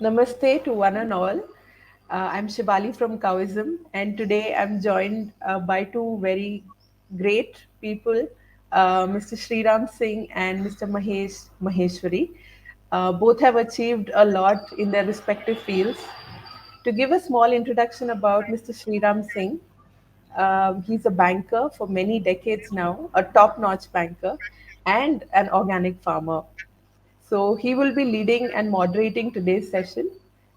Namaste to one and all. I'm Shibali from Taoism, and today I'm joined by two very great people, Mr. Sriram Singh and Mr. Mahesh Maheshwari. Both have achieved a lot in their respective fields. To give a small introduction about Mr. Sriram Singh, he's a banker for many decades now, a top notch banker, and an organic farmer. So he will be leading and moderating today's session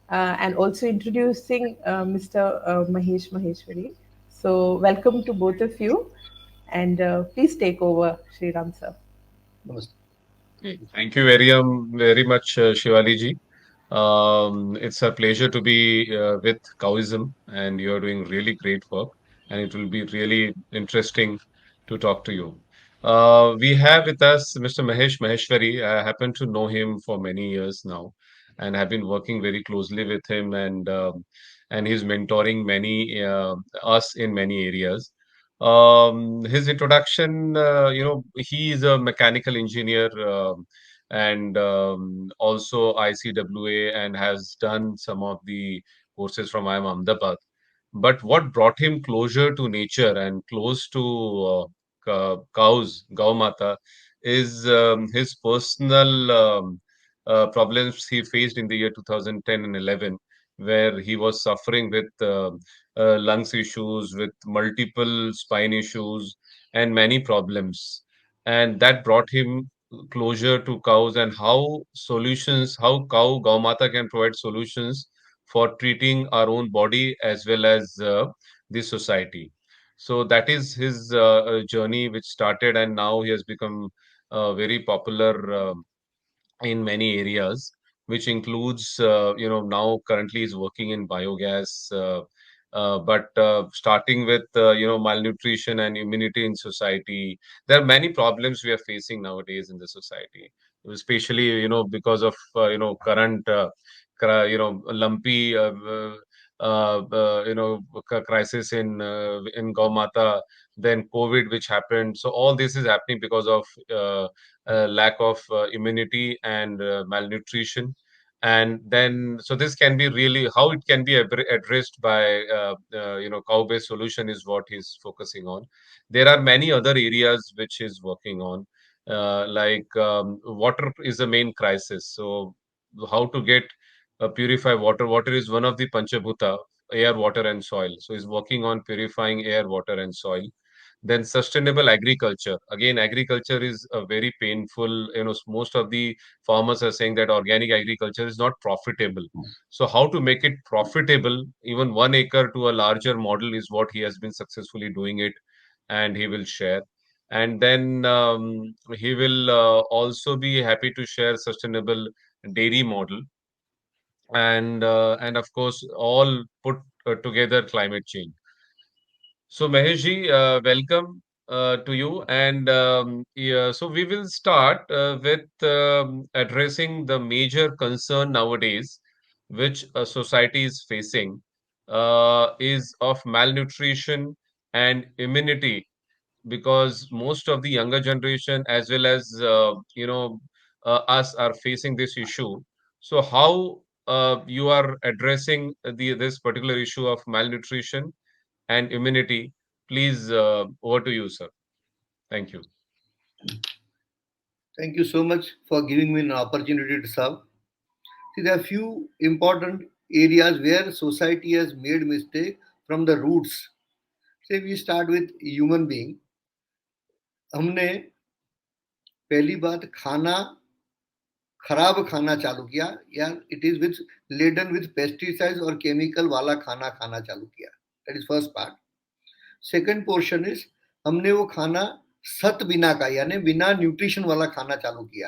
and also introducing Mr. Mahesh Maheshwari. So welcome to both of you and please take over, Sriram sir. Namaste. Thank you very much, Shivali ji. It's a pleasure to be with Taoism, and you're doing really great work, and it will be really interesting to talk to you. We have with us Mr. Mahesh Maheshwari. I happen to know him for many years now, and have been working very closely with him, and he's mentoring many us in many areas. His introduction, he is a mechanical engineer. And also ICWA and has done some of the courses from IIM Ahmedabad. But what brought him closer to nature and close to cows, Gau Mata, is his personal problems he faced in the year 2010 and 11, where he was suffering with lungs issues, with multiple spine issues, and many problems. And that brought him closure to cows and how Gaumata can provide solutions for treating our own body as well as the society. So that is his journey, which started, and now he has become very popular in many areas, which includes, now currently is working in biogas. But starting with, malnutrition and immunity in society, there are many problems we are facing nowadays in the society, especially, because of, current, lumpy, crisis in Gaumata, then COVID, which happened. So all this is happening because of lack of immunity and malnutrition. And then, so this can be really how it can be addressed by cow-based solution is what he's focusing on. There are many other areas which he's working on, like water is the main crisis. So how to get purify water. Water is one of the panchabhuta, air, water, and soil. So he's working on purifying air, water, and soil. Then sustainable agriculture. Again, agriculture is a very painful, most of the farmers are saying that organic agriculture is not profitable. So how to make it profitable, even 1 acre to a larger model is what he has been successfully doing it, and he will share. And then he will also be happy to share sustainable dairy model, and of course all put together climate change. So, Maheshji, welcome to you. And yeah, so we will start with addressing the major concern nowadays, which society is facing, is of malnutrition and immunity, because most of the younger generation, as well as us, are facing this issue. So, how you are addressing this particular issue of malnutrition and immunity? Please, over to you, sir. Thank you. Thank you so much for giving me an opportunity to serve. See, there are few important areas where society has made mistake from the roots. Say we start with human being. हमने पहली बात खाना खराब खाना चालू किया या it is with laden with pesticides और केमिकल वाला खाना खाना चालू किया. That is first part. Second portion is हमने वो खाना सत बिना का यानी बिना न्यूट्रिशन वाला खाना चालू किया.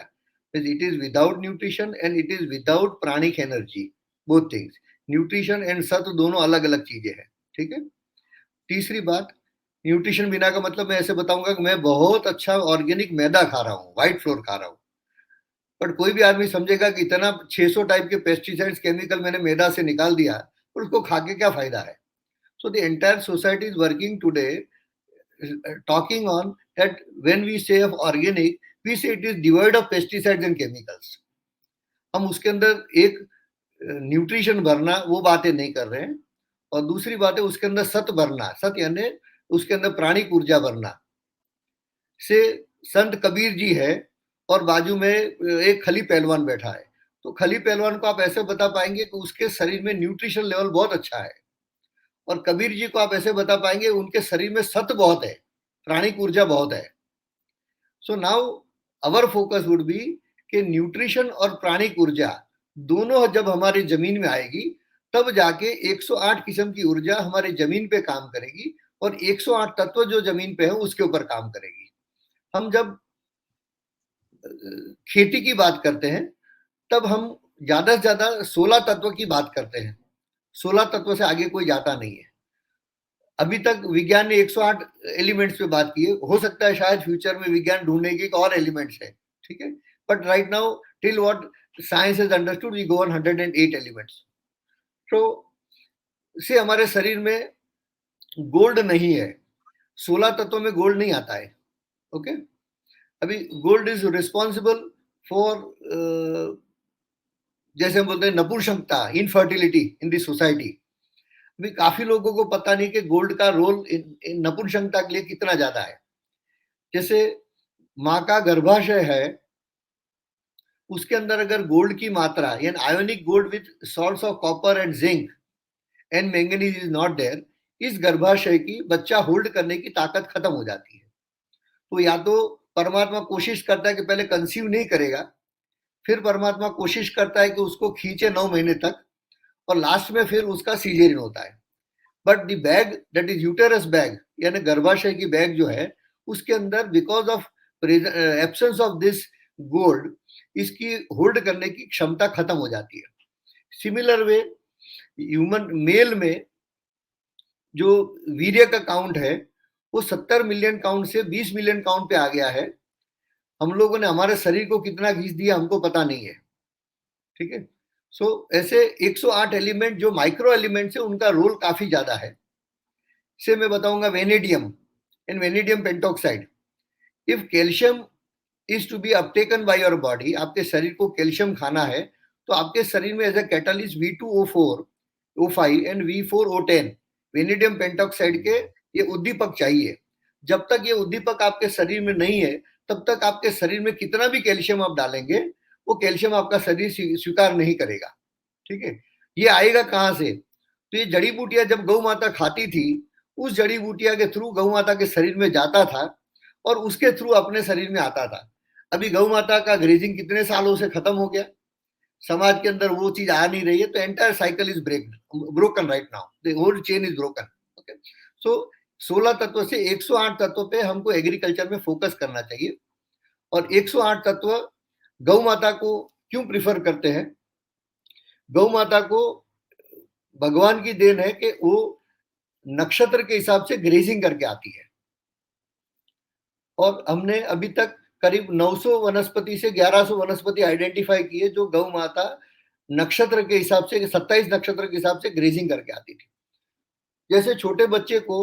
It is without nutrition and it is without pranic energy. Both things. Nutrition and सत दोनों अलग अलग चीजें हैं. ठीक है. तीसरी बात, न्यूट्रिशन बिना का मतलब मैं ऐसे बताऊंगा कि मैं बहुत अच्छा ऑर्गेनिक मैदा खा रहा हूँ, व्हाइट फ्लोर खा रहा हूँ, बट कोई भी आदमी समझेगा कि इतना 600 टाइप के पेस्टिसाइड्स केमिकल मैंने मैदा से निकाल दिया और उसको खा के क्या फायदा है. So the entire society is working today talking on that when we say of organic we say it is devoid of pesticides and chemicals. हम उसके अंदर एक न्यूट्रिशन भरना, वो बातें नहीं कर रहे हैं। और दूसरी बात है उसके अंदर सत भरना, सत यानी उसके अंदर प्राणिक ऊर्जा भरना। से संत कबीर जी है और बाजू में एक खली पहलवान बैठा है, तो खली पहलवान को आप ऐसे बता पाएंगे कि उसके शरीर में न्यूट्रिशन लेवल बहुत अच्छा है, और कबीर जी को आप ऐसे बता पाएंगे उनके शरीर में सत बहुत है, प्राणिक ऊर्जा बहुत है। So now our focus would be कि न्यूट्रिशन और प्राणिक ऊर्जा दोनों जब हमारी जमीन में आएगी तब जाके 108 किस्म की ऊर्जा हमारी जमीन पे काम करेगी, और 108 तत्व जो जमीन पे है उसके ऊपर काम करेगी। हम जब खेती की बात करते हैं तब हम ज्यादा से ज्यादा 16 तत्व की बात करते हैं, 16 तत्व से आगे कोई जाता नहीं है। अभी तक विज्ञान ने 108 एलिमेंट्स पे बात की है, हो सकता है शायद फ्यूचर में विज्ञान ढूंढने की और एलिमेंट्स है, ठीक है, but right now till what science has understood we go on 108 elements. तो से हमारे शरीर में गोल्ड नहीं है, 16 तत्वों में गोल्ड नहीं आता है, ओके। अभी गोल्ड इज रिस्पॉन्सिबल फॉर, जैसे हम बोलते हैं नपुंसकता, इनफर्टिलिटी इन दी सोसाइटी। अभी काफी लोगों को पता नहीं कि गोल्ड का रोल इन नपुंसकता के लिए कितना ज्यादा है। जैसे माँ का गर्भाशय है, उसके अंदर अगर गोल्ड की मात्रा यानी ionic gold with salts of copper and zinc and manganese is not there, इस गर्भाशय की बच्चा होल्ड करने की ताकत खत्म हो जाती है। तो या तो परमात्मा कोशिश करता है कि पहले कंसीव नहीं करेगा, फिर परमात्मा कोशिश करता है कि उसको खींचे 9 महीने तक, और लास्ट में फिर उसका सीजेरियन होता है। But the bag that is uterus bag यानी गर्भाशय की बैग जो है, उसके अंदर because of absence of this gold इसकी होल्ड करने की क्षमता खत्म हो जाती है। सिमिलर वे ह्यूमन मेल में जो वीर्य का काउंट है वो 70 मिलियन काउंट से 20 मिलियन काउंट पे आ गया है। हम लोगों ने हमारे शरीर को कितना खींच दिया हमको पता नहीं है, ठीक है। सो ऐसे 108 एलिमेंट जो माइक्रो एलिमेंट्स है उनका रोल काफी ज्यादा है। से मैं बताऊंगा vanadium and vanadium pentoxide. If calcium is to be uptaken by your body, आपके शरीर को कैल्शियम खाना है तो आपके शरीर में as a catalyst V2O4 O5 and V4O10 vanadium pentoxide के ये उद्दीपक चाहिए। जब तक ये उद्दीपक आपके शरीर में नहीं है तब तक आपके शरीर में कितना भी कैल्शियम आप डालेंगे वो कैल्शियम आपका शरीर स्वीकार नहीं करेगा, ठीक है। ये आएगा कहाँ से? तो ये जड़ी बूटियां जब गौ माता खाती थी उस जड़ी बूटिया के थ्रू गौ माता के शरीर में जाता था और उसके थ्रू अपने शरीर में आता था। अभी गौ माता का ग्रेजिंग कितने सालों से खत्म हो गया, समाज के अंदर वो चीज आ नहीं रही है, तो entire cycle is broken right now, the whole chain is broken, okay. So 16 तत्व से 108 तत्व पे हमको एग्रीकल्चर में फोकस करना चाहिए। और 108 तत्व गौ माता को क्यों प्रिफर करते हैं? गौ माता को भगवान की देन है कि वो नक्षत्र के हिसाब से ग्रेजिंग करके आती है, और हमने अभी तक करीब 900 वनस्पति से 1100 वनस्पति आइडेंटिफाई किए जो गौ माता नक्षत्र के हिसाब से 27 नक्षत्र के हिसाब से ग्रेजिंग करके आती थी। जैसे छोटे बच्चे को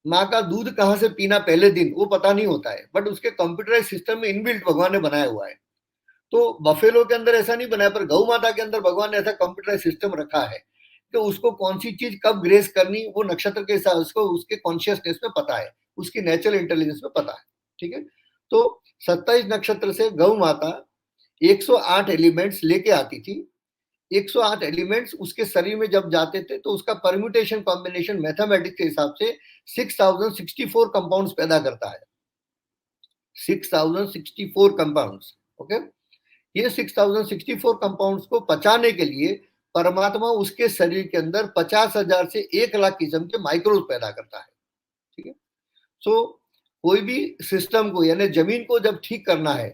माँ का दूध कहाँ से पीना पहले दिन वो पता नहीं होता है, बट उसके कंप्यूटराइज सिस्टम में इनबिल्ट भगवान ने बनाया हुआ है। तो बफेलो के अंदर ऐसा नहीं बनाया, पर गौ माता के अंदर भगवान ने ऐसा कंप्यूटराइज सिस्टम रखा है कि उसको कौन सी चीज कब ग्रेस करनी वो नक्षत्र के हिसाब से उसके कॉन्शियसनेस में पता है, उसकी नेचुरल इंटेलिजेंस में पता है, ठीक है। तो 27 नक्षत्र से गौ माता 108 एलिमेंट्स लेके आती थी। 108 एलिमेंट्स उसके शरीर में जब जाते थे तो उसका परम्यूटेशन कॉम्बिनेशन मैथमेटिक्स के हिसाब से 6064 कंपाउंड्स पैदा करता है, 6064 कंपाउंड्स, ओके। ये 6064 कंपाउंड्स को पचाने के लिए परमात्मा उसके शरीर के अंदर 50,000 से 1 लाख किस्म के माइक्रोब्स पैदा करता है, ठीक है। सो कोई भी सिस्टम को यानी जमीन को जब ठीक करना है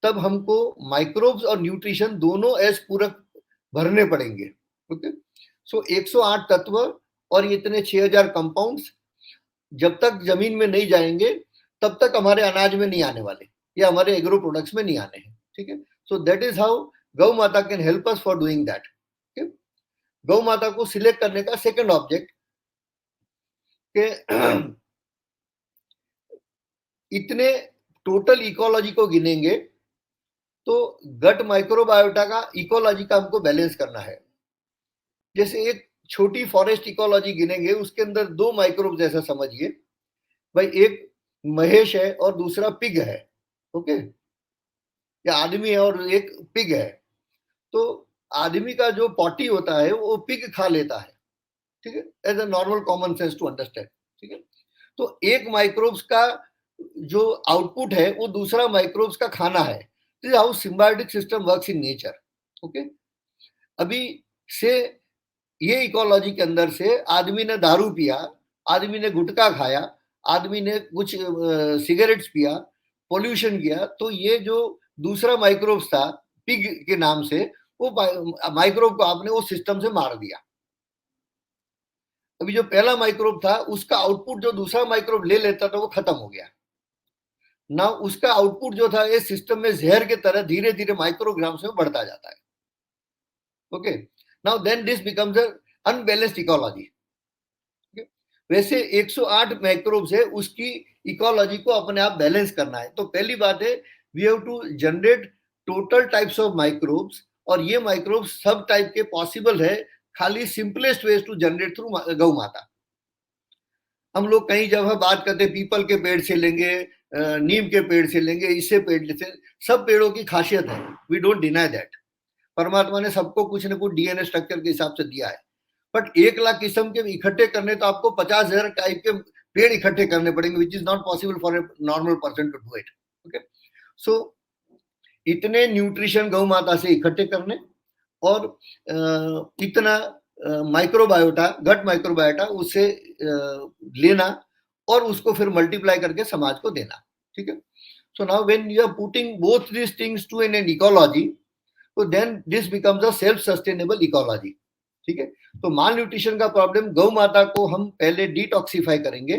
तब हमको माइक्रोब्स और न्यूट्रिशन दोनों एज पूरक भरने पड़ेंगे, ओके। सो 108 तत्व और इतने 6000 कंपाउंड्स जब तक जमीन में नहीं जाएंगे तब तक हमारे अनाज में नहीं आने वाले या हमारे एग्रो प्रोडक्ट्स में नहीं आने हैं, ठीक है। सो दैट इज हाउ गौ माता can help us for doing that. गौ माता को सिलेक्ट करने का सेकंड ऑब्जेक्ट के इतने टोटल इकोलॉजी को गिनेंगे तो गट माइक्रोबायोटा का इकोलॉजी का हमको बैलेंस करना है। जैसे एक छोटी फॉरेस्ट इकोलॉजी गिनेंगे, उसके अंदर 2 माइक्रोब जैसा समझिए भाई, एक महेश है और दूसरा पिग है, ओके, या आदमी है और एक पिग है। तो आदमी का जो पॉटी होता है वो पिग खा लेता है, ठीक है, as a normal common sense to understand, ठीक है। तो एक माइक्रोब्स का जो आउटपुट है वो दूसरा माइक्रोब्स का खाना है। This is how symbiotic system works in nature, okay. अभी से ये इकोलॉजी के अंदर से आदमी ने दारू पिया, आदमी ने गुटखा खाया, आदमी ने कुछ सिगरेट्स पिया, पोल्यूशन किया, तो ये जो दूसरा माइक्रोब्स था पिग के नाम से, वो माइक्रोब को आपने वो सिस्टम से मार दिया। अभी जो पहला माइक्रोब था उसका आउटपुट जो दूसरा माइक्रोब ले लेता था वो खत्म हो गया। ना उसका आउटपुट जो था इस सिस्टम में जहर के तरह धीरे धीरे माइक्रोग्राम्स में बढ़ता जाता है, okay. Now then this becomes a unbalanced ecology. वैसे 108 माइक्रोब्स है, उसकी इकोलॉजी को अपने आप बैलेंस करना है। तो पहली बात है, we have to generate total types of microbes, और ये माइक्रोब्स सब टाइप के पॉसिबल है, खाली simplest way to generate through गौ माता। हम लोग कई जगह बात करते हैं पीपल के पेड़ से लेंगे, नीम के पेड़ से लेंगे, इससे पेड़ से, सब पेड़ों की खासियत है, वी डोंट डिनाई दैट। परमात्मा ने सबको कुछ न कुछ डीएनए स्ट्रक्चर के हिसाब से दिया है, बट 1 लाख किस्म के इकट्ठे करने तो आपको 50,000 टाइप के पेड़ इकट्ठे करने पड़ेंगे, which is not possible for a normal person to do it, okay. So इतने न्यूट्रिशन गौ माता से इकट्ठे करने, और इतना माइक्रोबायोटा, गट माइक्रोबायोटा उससे लेना, और उसको फिर मल्टीप्लाई करके समाज को देना, ठीक है। So now when you are putting both this things to in an ecology, तो then this becomes a self sustainable ecology, ठीक है। तो माल न्यूट्रिशन का प्रॉब्लम, गौ माता को हम पहले डिटॉक्सिफाई करेंगे।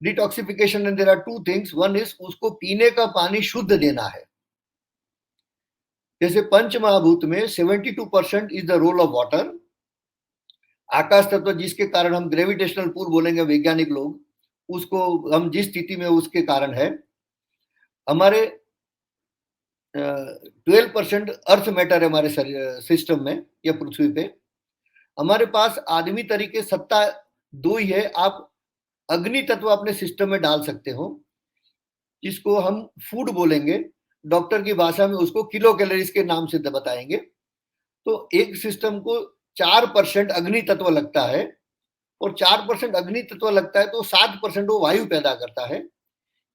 डिटॉक्सिफिकेशन में there are 2 things, one is उसको पीने का पानी शुद्ध देना है। जैसे पंच महाभूत में 72% is the role of water, आकाश तत्व, जिसके कारण हम ग्रेविटेशनल पुल बोलेंगे वैज्ञानिक लोग, उसको हम जिस स्थिति में उसके कारण है। हमारे 12% अर्थ मैटर है हमारे सिस्टम में या पृथ्वी पे। हमारे पास आदमी तरीके सत्ता 2 ही है। आप अग्नि तत्व अपने सिस्टम में डाल सकते हो, जिसको हम फूड बोलेंगे, डॉक्टर की भाषा में उसको किलो कैलोरीज के नाम से बताएंगे। तो एक सिस्टम को 4% अग्नि तत्व लगता है, और 4% अग्नि तत्व लगता है तो 7% वो वायु पैदा करता है।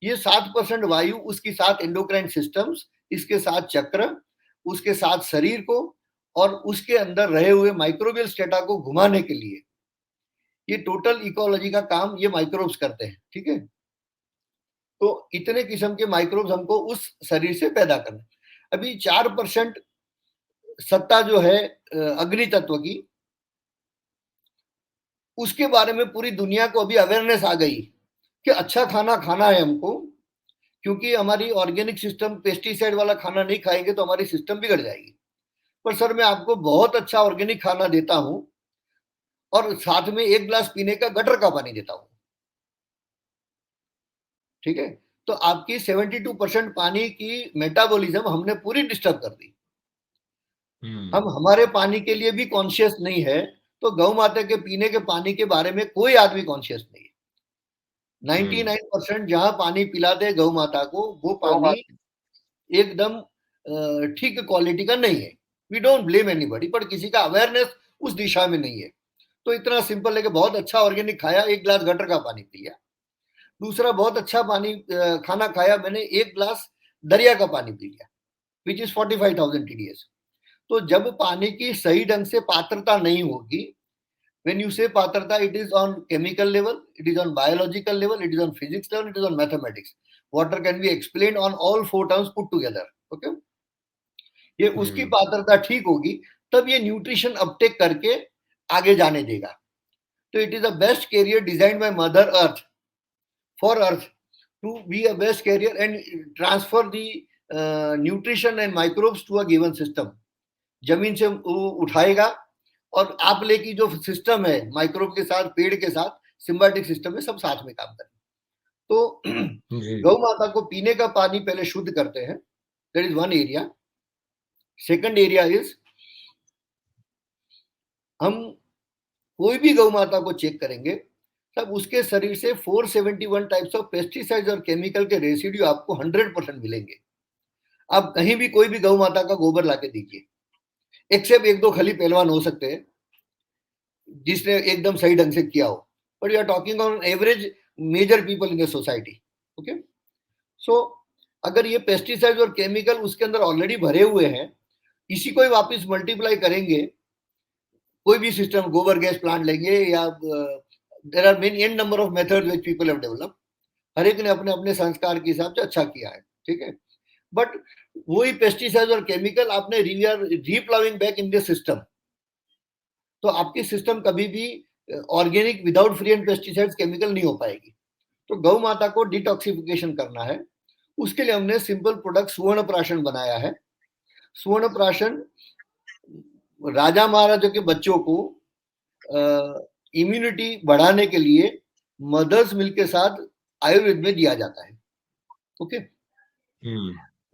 ये 7% वायु, उसके साथ एंडोक्राइन सिस्टम्स, इसके साथ चक्र, उसके साथ शरीर को, और उसके अंदर रहे हुए माइक्रोबियल स्टेटा को घुमाने के लिए, ये टोटल इकोलॉजी का काम ये माइक्रोब्स करते हैं, ठीक है। तो इतने किस्म के माइक्रोब्स हमको उस शरीर से पैदा करना। अभी 4% सत्ता जो है अग्नि तत्व की, उसके बारे में पूरी दुनिया को अभी अवेयरनेस आ गई कि अच्छा खाना खाना है हमको, क्योंकि हमारी ऑर्गेनिक सिस्टम पेस्टिसाइड वाला खाना नहीं खाएंगे तो हमारी सिस्टम बिगड़ जाएगी। पर सर मैं आपको बहुत अच्छा ऑर्गेनिक खाना देता हूं, और साथ में 1 गिलास पीने का गटर का पानी देता हूं, ठीक है। तो आपकी 72% पानी की मेटाबॉलिज्म हमने पूरी डिस्टर्ब कर दी। हम हमारे पानी के लिए भी कॉन्शियस नहीं है, तो गौ माता के पीने के पानी के बारे में कोई आदमी कॉन्शियस नहीं है। 99% जहां पानी पिलाते गौ माता को, वो पानी एकदम ठीक क्वालिटी का नहीं है। वी डोंट ब्लेम एनीबॉडी, पर किसी का अवेयरनेस उस दिशा में नहीं है। तो इतना सिंपल है कि बहुत अच्छा ऑर्गेनिक खाया, 1 गिलास गटर का पानी पी लिया। दूसरा, बहुत अच्छा पानी खाना खाया मैंने, 1 गिलास दरिया का पानी पी लिया, विच इज 45,000 TDS। तो जब पानी की सही ढंग से पात्रता नहीं होगी, when you say patrata, it is on chemical level, it is on biological level, it is on physics level, it is on mathematics. Water can be explained on all 4 terms put together, okay। ये उसकी पात्रता ठीक होगी, तब ये nutrition Uptake करके आगे जाने देगा। तो it is the best carrier designed by mother earth for earth to be a best carrier and transfer the nutrition and microbes to a given system. जमीन से वो उठाएगा, और आप लेकी जो सिस्टम है माइक्रोब के साथ, पेड़ के साथ, सिम्बायोटिक सिस्टम में सब साथ में काम करें। तो गौ माता को पीने का पानी पहले शुद्ध करते हैं, that is one area. Second area is हम कोई भी गौ माता को चेक करेंगे तब उसके शरीर से 471 टाइप्स ऑफ पेस्टिसाइड्स और केमिकल के रेसिड्यू आपको 100% मिलेंगे। आप कहीं भी कोई भी गौ माता का गोबर लाके दीजिए, एक्सेप्ट एक दो खली पहलवान हो सकते हैं जिसने एकदम सही ढंग से किया हो, but you are talking on average major people in the society. Okay, so अगर ये पेस्टिसाइड और केमिकल उसके अंदर ऑलरेडी भरे हुए हैं, इसी को ही वापस मल्टीप्लाई करेंगे, कोई भी सिस्टम, गोबर गैस प्लांट लेंगे या there are many an number of methods which people have developed, हर एक ने अपने अपने संस्कार के हिसाब से अच्छा किया है, ठीक है। बट वही पेस्टिसाइड और केमिकल आपने रीप्लाविंग बैक इन द सिस्टम, तो आपकी सिस्टम कभी भी organic without free and pesticides chemical नहीं हो पाएगी। तो गौ माता को डिटॉक्सिफिकेशन करना है, उसके लिए हमने सिंपल प्रोडक्ट सुवर्ण प्राशन बनाया है। सुवर्ण प्राशन राजा महाराजा के बच्चों को इम्यूनिटी बढ़ाने के लिए मदर्स मिल्क के साथ आयुर्वेद में दिया जाता है। ओके,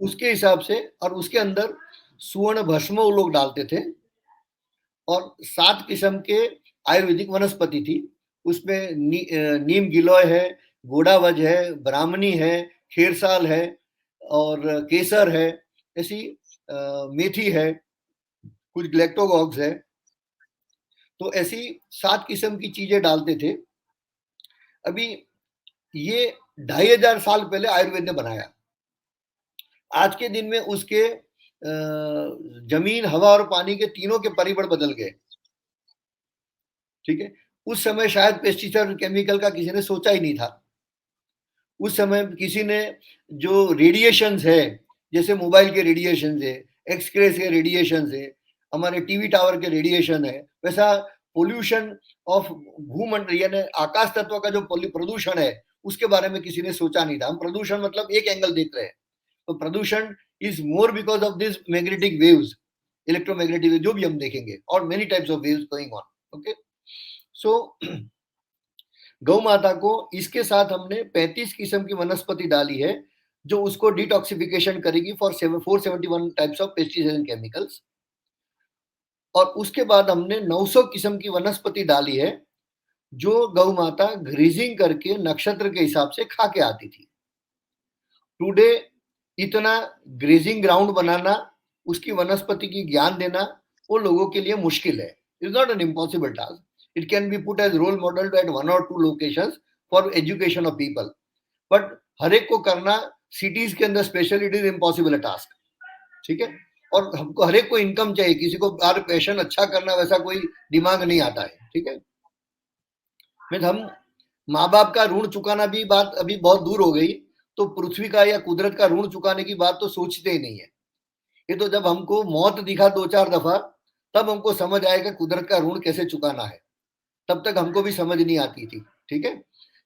उसके हिसाब से, और उसके अंदर सुवर्ण भस्म वो लोग डालते थे, और 7 किस्म के आयुर्वेदिक वनस्पति थी उसमें। नीम गिलोय है, गोडावज है, ब्राह्मणी है, खेरसाल है और केसर है, ऐसी मेथी है, कुछ ग्लैक्टोगॉग्स है, तो ऐसी 7 किस्म की चीजें डालते थे। अभी ये 2500 साल पहले आयुर्वेद ने बनाया। आज के दिन में उसके जमीन, हवा और पानी के तीनों के परिबड़ बदल गए, ठीक है। उस समय शायद पेस्टिसाइड और केमिकल का किसी ने सोचा ही नहीं था। उस समय किसी ने जो रेडिएशंस है, जैसे मोबाइल के रेडिएशन है, एक्सरेस के रेडिएशन है, हमारे टीवी टावर के रेडिएशन है, वैसा पोल्यूशन ऑफ भूमंडल यानी आकाश तत्व का जो प्रदूषण है उसके बारे में किसी ने सोचा नहीं था। हम प्रदूषण मतलब एक एंगल देख रहे हैं, तो प्रदूषण is more because of this magnetic waves, electromagnetic wave जो भी हम देखेंगे, और many types of waves going on. Okay, so गौ माता को इसके साथ हमने 35 किस्म की वनस्पति डाली है जो उसको डिटॉक्सिफिकेशन करेगी for 471 types of pesticide and chemicals. और उसके बाद हमने 900 किस्म की वनस्पति डाली है जो गौ माता ग्रीजिंग करके नक्षत्र के हिसाब से खा के आती थी। टुडे इतना ग्रेजिंग ग्राउंड बनाना, उसकी वनस्पति की ज्ञान देना वो लोगों के लिए मुश्किल है। It's not an impossible task, it can be put as role model at 1 or 2 locations for education of people, but हर एक को करना सिटीज के अंदर special it is impossible task, ठीक है। और हमको हर एक को इनकम चाहिए, किसी को यार पैशन अच्छा करना वैसा कोई दिमाग नहीं आता है, ठीक है। हम माँ बाप का ऋण चुकाना भी बात अभी बहुत दूर हो गई, तो पृथ्वी का या कुदरत का ऋण चुकाने की बात तो सोचते ही नहीं है। ये तो जब हमको मौत दिखा 2-4 दफा तब हमको समझ आएगा कुदरत का ऋण कैसे चुकाना है, तब तक हमको भी समझ नहीं आती थी, ठीक है।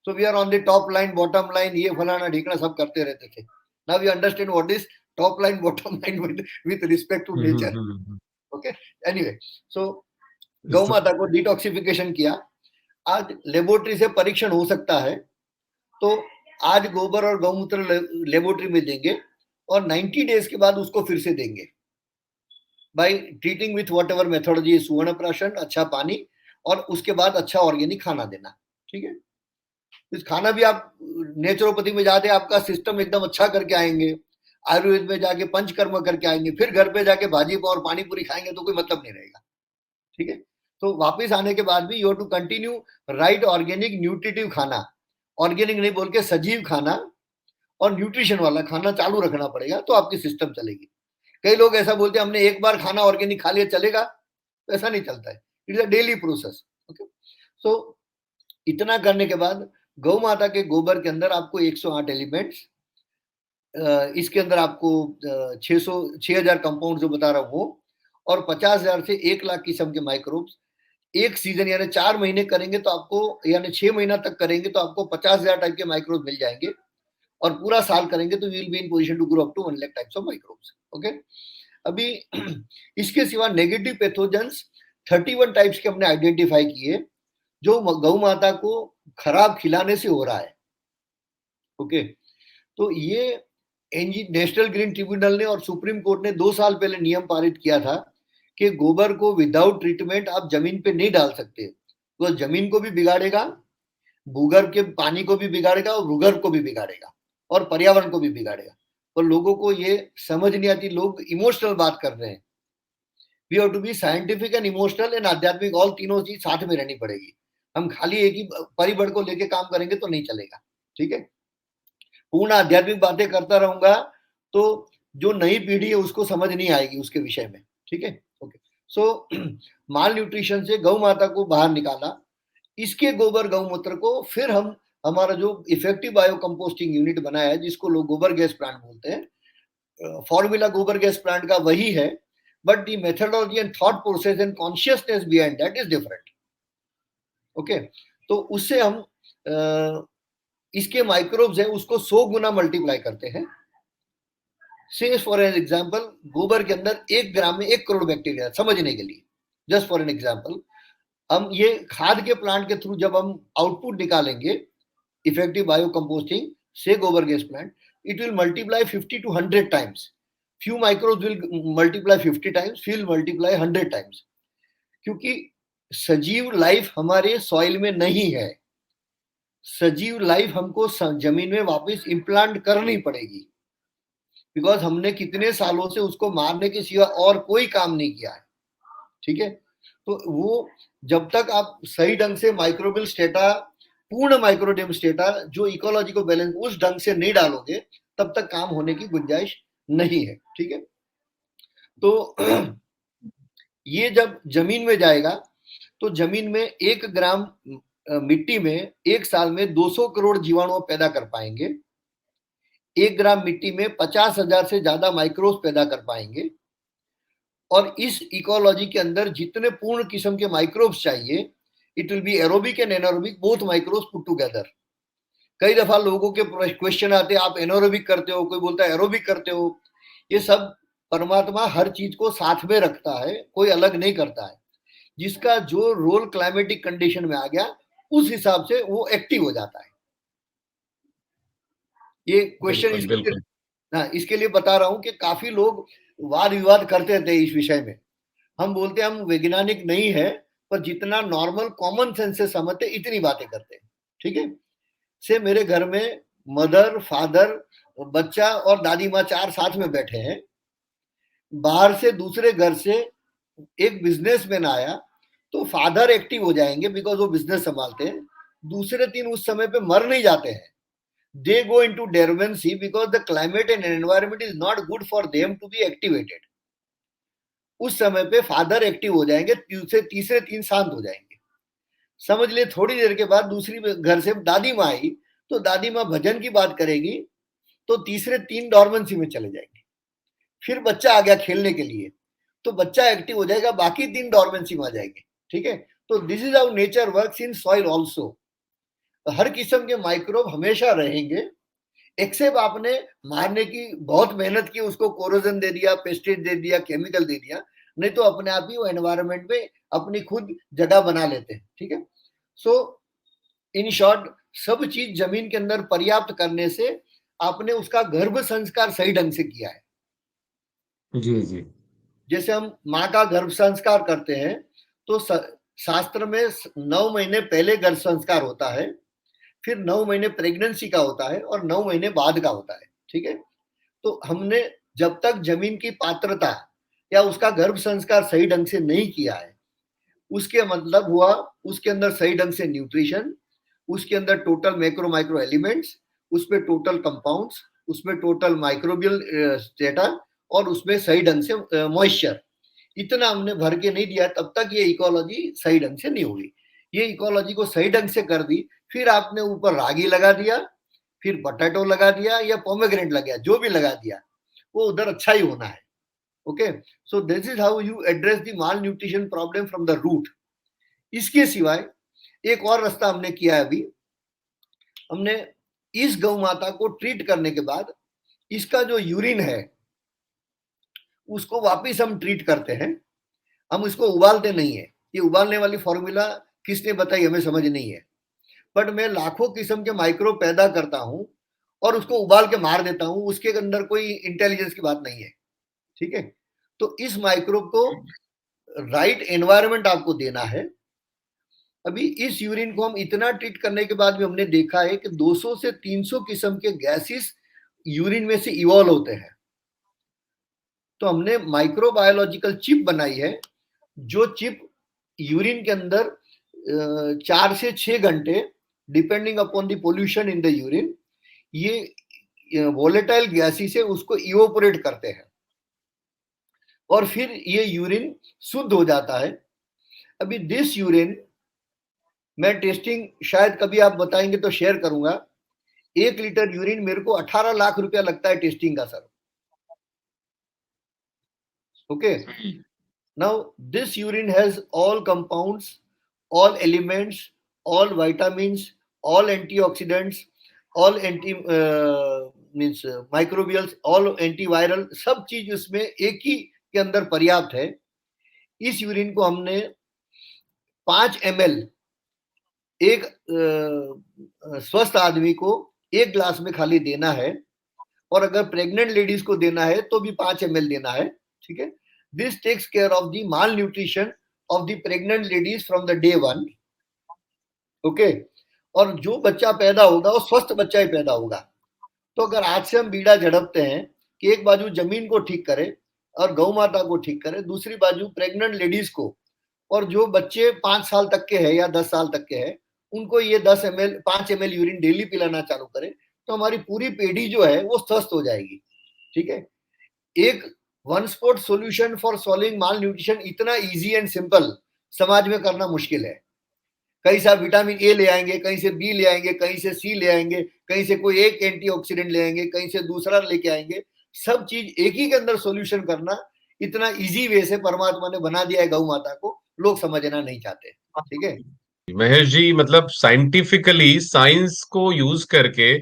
So we are on the top line bottom line, ये फलाना ढीकना सब करते रहते थे। Now we understand what is top line bottom line with respect to nature. Okay, anyway, so गौ माता को डिटॉक्सिफिकेशन किया। आज लेबोरेटरी से परीक्षण हो सकता है, तो आज गोबर और गौमूत्र लेबोरेटरी में देंगे और 90 डेज के बाद उसको फिर से देंगे by treating with what ever methodology, सुवर्ण प्राशन, अच्छा पानी, और उसके बाद अच्छा ऑर्गेनिक खाना देना, ठीक है। इस खाना भी आप नेचुरोपैथी में जाते आपका सिस्टम एकदम अच्छा करके आएंगे, आयुर्वेद में जाके पंचकर्म करके आएंगे, फिर घर पे जाके भाजी और पानी पूरी खाएंगे तो कोई मतलब नहीं रहेगा, ठीक है। तो वापस आने के बाद भी you have to continue right organic nutritive खाना, ऑर्गेनिक नहीं बोल के सजीव खाना और न्यूट्रिशन वाला खाना चालू रखना पड़ेगा, तो आपकी सिस्टम चलेगी। कई लोग ऐसा बोलते हैं हमने एक बार खाना ऑर्गेनिक खा लिया चलेगा, तो ऐसा नहीं चलता है, it is a daily process. Okay, so इतना करने के बाद गौ माता के गोबर के अंदर आपको 108 एलिमेंट्स, इसके अंदर आपको 6000 कंपाउंड जो बता रहा हूँ, और 50,000 से 1 लाख किस्म के माइक्रोब्स। एक सीजन यानी 4 महीने करेंगे तो आपको, यानी 6 महीना तक करेंगे तो आपको 50,000 टाइप के माइक्रोब्स मिल जाएंगे, और पूरा साल करेंगे तो will be in position to grow up to 1 lakh types of microbes. Okay, अभी इसके सिवा नेगेटिव पैथोजेंस 31 टाइप्स के हमने आइडेंटिफाई किए जो गौ माता को खराब खिलाने से हो रहा है। ओके, तो ये नेशनल ग्रीन ट्रिब्यूनल ने और सुप्रीम कोर्ट ने 2 साल पहले नियम पारित किया था कि गोबर को विदाउट ट्रीटमेंट आप जमीन पे नहीं डाल सकते, तो जमीन को भी बिगाड़ेगा, भूगर्भ के पानी को भी बिगाड़ेगा और भूगर्भ को भी बिगाड़ेगा और पर्यावरण को भी बिगाड़ेगा। पर लोगों को ये समझ नहीं आती, लोग इमोशनल बात कर रहे हैं। We have to be scientific and emotional and आध्यात्मिक, ऑल तीनों चीज साथ में रहनी पड़ेगी। हम खाली एक ही परिबड़ को लेके काम करेंगे तो नहीं चलेगा, ठीक है। पूर्ण आध्यात्मिक बातें करता रहूंगा तो जो नई पीढ़ी है उसको समझ नहीं आएगी उसके विषय में, ठीक है। ओके, सो माल न्यूट्रिशन से गौ माता को बाहर निकाला, इसके गोबर गौमूत्र को फिर हम हमारा जो इफेक्टिव बायो कंपोस्टिंग यूनिट बनाया है, जिसको लोग गोबर गैस प्लांट बोलते हैं, फॉर्मूला गोबर गैस प्लांट का वही है, but the methodology and thought process and consciousness behind that is different. Okay, तो उससे हम इसके माइक्रोब्स है उसको 100 गुना मल्टीप्लाई करते हैं। से फॉर एन एग्जाम्पल, गोबर के अंदर 1 ग्राम में 1 करोड़ बैक्टीरिया, समझने के लिए, जस्ट फॉर एन एग्जाम्पल, हम ये खाद के प्लांट के थ्रू जब हम आउटपुट निकालेंगे इफेक्टिव बायो कंपोस्टिंग से गोबर gas plant, it will multiply 50 to 100 times. Few microbes will multiply 50 times, few will multiply 100 times, क्योंकि सजीव लाइफ हमारे सॉइल में नहीं है। सजीव लाइफ हमको जमीन में वापस इम्प्लांट करनी पड़ेगी, बिकॉज हमने कितने सालों से उसको मारने के सिवा और कोई काम नहीं किया है, ठीक है। तो वो जब तक आप सही ढंग से माइक्रोबियल स्टेटा, पूर्ण माइक्रोडियम स्टेटा जो इकोलॉजी को बैलेंस उस ढंग से नहीं डालोगे, तब तक काम होने की गुंजाइश नहीं है, ठीक है। तो ये जब जमीन में जाएगा तो जमीन में 1 ग्राम मिट्टी में 1 साल में 200 करोड़ जीवाणु पैदा कर पाएंगे। 1 ग्राम मिट्टी में 50,000 से ज्यादा माइक्रोब्स पैदा कर पाएंगे। और इस इकोलॉजी के अंदर जितने पूर्ण किस्म के माइक्रोब्स चाहिए, it will be aerobic and anaerobic both microbes put together. कई दफा लोगों के क्वेश्चन आते हैं, आप एनारोबिक करते हो, कोई बोलता है एरोबिक करते हो। ये सब परमात्मा हर चीज को साथ में रखता है, कोई अलग नहीं करता है। जिसका जो रोल क्लाइमेटिक कंडीशन में आ गया, उस हिसाब से वो एक्टिव हो जाता है। ये क्वेश्चन इसके लिए बता रहा हूं कि काफी लोग वाद विवाद करते थे इस विषय में। हम बोलते हैं हम वैज्ञानिक नहीं है, पर जितना नॉर्मल कॉमन सेंस से समझते इतनी बातें करते हैं, ठीक है। से मेरे घर में मदर, फादर, बच्चा और दादी माँ 4 साथ में बैठे हैं। बाहर से दूसरे घर से एक बिजनेसमैन आया तो फादर एक्टिव हो जाएंगे बिकॉज वो बिजनेस संभालते हैं। दूसरे 3 उस समय पे मर नहीं जाते हैं, they go into dormancy because the climate and environment is not good for them to be activated। उस समय पे फादर एक्टिव हो जाएंगे, तीसरे 3 शांत हो जाएंगे। समझ लिए, थोड़ी देर के बाद दूसरी घर से दादी माँ आई तो दादी माँ भजन की बात करेगी तो तीसरे 3 डॉर्मेंसी में चले जाएंगे। फिर बच्चा आ गया खेलने के लिए तो बच्चा एक्टिव हो जाएगा, बाकी 3 डॉर्मेंसी में आ जाएंगे, ठीक है। तो this is how nature works in soil also. हर किस्म के माइक्रोब हमेशा रहेंगे, एक्सेप्ट आपने मारने की बहुत मेहनत की, उसको कोरोजन दे दिया, पेस्टिसाइड दे दिया, केमिकल दे दिया, नहीं तो अपने आप ही वो एनवायरनमेंट में अपनी खुद जगह बना लेते हैं, ठीक है। सो इन शॉर्ट, सब चीज जमीन के अंदर पर्याप्त करने से आपने उसका गर्भ संस्कार सही ढंग से किया है। जी जी। जैसे हम माँ का गर्भ संस्कार करते हैं तो शास्त्र में 9 महीने पहले गर्भ संस्कार होता है, फिर 9 महीने प्रेगनेंसी का होता है और 9 महीने बाद का होता है, ठीक है। तो हमने जब तक जमीन की पात्रता या उसका गर्भ संस्कार सही ढंग से नहीं किया है, उसके मतलब हुआ उसके अंदर सही ढंग से न्यूट्रिशन, उसके अंदर टोटल मैक्रो माइक्रो एलिमेंट्स, उसमें टोटल कंपाउंड्स, उसमें टोटल माइक्रोबियल स्टेटा और उसमें सही ढंग से मॉइस्चर, इतना हमने भर के नहीं दिया, तब तक ये इकोलॉजी सही ढंग से नहीं होगी। ये इकोलॉजी को सही ढंग से कर दी, फिर आपने ऊपर रागी लगा दिया, फिर पोटैटो लगा दिया या पोमेग्रेनेट लगा दिया, जो भी लगा दिया वो उधर अच्छा ही होना है। Okay, so this is how you address the malnutrition problem from the root. इसके सिवाय एक और रास्ता हमने किया है अभी, हमने इस गौ माता को ट्रीट करने के बाद इसका जो यूरिन है उसको वापिस हम ट्रीट करते हैं। हम इसको उबालते नहीं है, ये उबालने वाली फॉर्मूला किसने बताई हमें समझ नहीं है, बट मैं लाखों किस्म के माइक्रोब पैदा करता हूं और उसको उबाल के मार देता हूं, उसके अंदर कोई इंटेलिजेंस की बात नहीं है, ठीक है। तो इस माइक्रोब को राइट एनवायरनमेंट आपको देना है। अभी इस यूरिन को हम इतना ट्रीट करने के बाद भी हमने देखा है कि 200 से 300 किस्म के गैसेस यूरिन में से इवॉल्व होते हैं। तो हमने माइक्रोबायोलॉजिकल चिप बनाई है, जो चिप यूरिन के अंदर 4 से 6 घंटे depending upon the pollution in the urine, ये वोलेटाइल गैसेस है उसको इवोपोरेट करते हैं और फिर ये यूरिन शुद्ध हो जाता है। अभी दिस यूरिन मैं टेस्टिंग शायद कभी आप बताएंगे तो शेयर करूंगा। 1 लीटर यूरिन मेरे को 18 लाख रुपया लगता है टेस्टिंग का sir. Okay, now this urine has all compounds, all elements, all vitamins, all antioxidants, all anti means microbials, all antiviral, सब चीज उसमें एक ही के अंदर पर्याप्त है। इस यूरिन को हमने 5 ml एक स्वस्थ आदमी को 1 ग्लास में खाली देना है, और अगर प्रेग्नेंट लेडीज को देना है तो भी 5 ml देना है। ठीक है, this takes care of the malnutrition of the pregnant ladies from the day 1. Okay, और जो बच्चा पैदा होगा वो स्वस्थ बच्चा ही पैदा होगा। तो अगर आज से हम बीड़ा झड़पते हैं कि एक बाजू जमीन को ठीक करें और गौ माता को ठीक करें, दूसरी बाजू प्रेग्नेंट लेडीज को, और जो बच्चे 5 साल तक के हैं या 10 साल तक के हैं उनको ये 10 ml 5 ml यूरिन डेली पिलाना चालू करें, तो हमारी पूरी पीढ़ी जो है वो स्वस्थ हो जाएगी। ठीक है, एक one spot solution for solving mall nutrition इतना इजी एंड सिंपल समाज में करना मुश्किल है। कहीं से आप विटामिन ए ले आएंगे, कहीं से बी ले आएंगे, कहीं से सी ले आएंगे, कहीं से कोई एक एंटीऑक्सीडेंट ले आएंगे, कहीं से दूसरा लेके आएंगे, सब चीज एक ही के अंदर सॉल्यूशन करना इतना इजी वे से परमात्मा ने बना दिया है गौ माता को, लोग समझना नहीं चाहते। ठीक है महेश जी, मतलब साइंटिफिकली साइंस को यूज करके,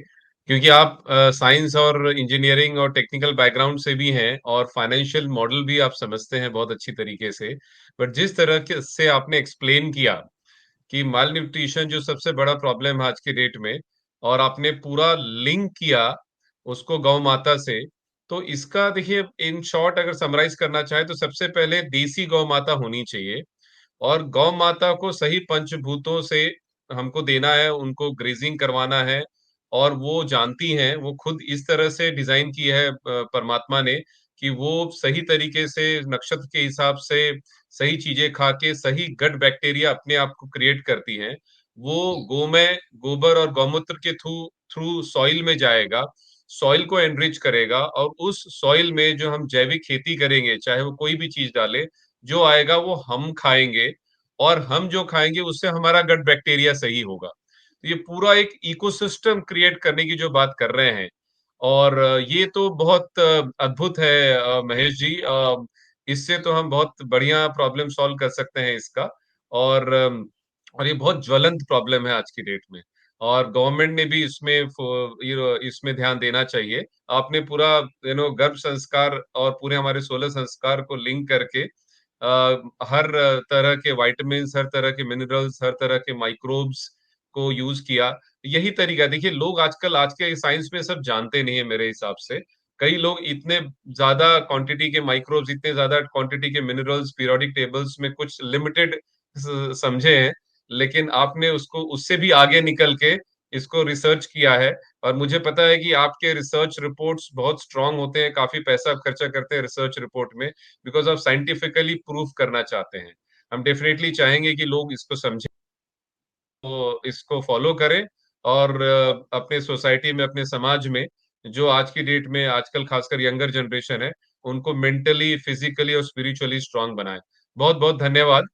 क्योंकि आप साइंस और इंजीनियरिंग और टेक्निकल बैकग्राउंड से भी हैं और फाइनेंशियल मॉडल भी आप समझते हैं बहुत अच्छी तरीके से, बट जिस तरह के से आपने एक्सप्लेन किया कि माल न्यूट्रिशन जो सबसे बड़ा प्रॉब्लम है आज के डेट में, और आपने पूरा लिंक किया उसको गौ माता से, तो इसका देखिए इन शॉर्ट अगर समराइज करना चाहे तो सबसे पहले देसी गौ माता होनी चाहिए, और गौ माता को सही पंचभूतों से हमको देना है, उनको ग्रेजिंग करवाना है, और वो जानती हैं, वो खुद इस तरह से डिजाइन की है परमात्मा ने कि वो सही तरीके से नक्षत्र के हिसाब से सही चीजें खा के सही गट बैक्टीरिया अपने आप को क्रिएट करती हैं। वो गोमय गोबर और गौमूत्र के थ्रू थ्रू सॉइल में जाएगा, सॉइल को एनरिच करेगा, और उस सॉइल में जो हम जैविक खेती करेंगे, चाहे वो कोई भी चीज डाले, जो आएगा वो हम खाएंगे, और हम जो खाएंगे उससे हमारा गट बैक्टीरिया सही होगा। तो ये पूरा एक इकोसिस्टम क्रिएट करने की जो बात कर रहे हैं, और ये तो बहुत अद्भुत है महेश जी। इससे तो हम बहुत बढ़िया प्रॉब्लम सॉल्व कर सकते हैं इसका, और और ये बहुत ज्वलंत प्रॉब्लम है आज की डेट में, और गवर्नमेंट ने भी इसमें ध्यान देना चाहिए। आपने पूरा गर्भ संस्कार और पूरे हमारे 16 संस्कार को लिंक करके हर तरह के विटामिन्स, हर तरह के मिनरल्स, हर तरह के माइक्रोब्स को यूज किया। यही तरीका देखिए, लोग आजकल आज के साइंस में सब जानते नहीं है मेरे हिसाब से। कई लोग इतने ज्यादा क्वांटिटी के माइक्रोब्स, इतने ज्यादा क्वांटिटी के मिनरल्स पीरियोडिक टेबल्स में कुछ लिमिटेड समझे हैं, लेकिन आपने उसको उससे भी आगे निकल के इसको रिसर्च किया है, और मुझे पता है कि आपके रिसर्च रिपोर्ट्स बहुत स्ट्रांग होते हैं, काफी पैसा खर्चा करते हैं रिसर्च रिपोर्ट में, बिकॉज आप साइंटिफिकली प्रूफ करना चाहते हैं। हम डेफिनेटली चाहेंगे कि लोग इसको समझें, तो इसको फॉलो करें, और अपने सोसाइटी में, अपने समाज में जो आज की डेट में आजकल खासकर यंगर जनरेशन है, उनको मेंटली, फिजिकली और स्पिरिचुअली स्ट्रांग बनाएं। बहुत बहुत धन्यवाद।